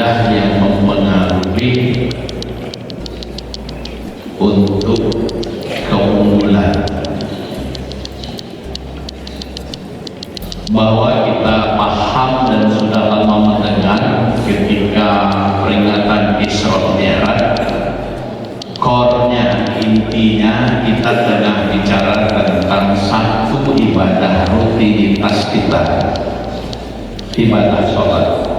ibadah yang mempengaruhi untuk keunggulan, bahwa kita paham dan sudah lama mendengar ketika peringatan Isra Mi'raj, core-nya, intinya kita tengah bicara tentang satu ibadah rutinitas kita, ibadah sholat.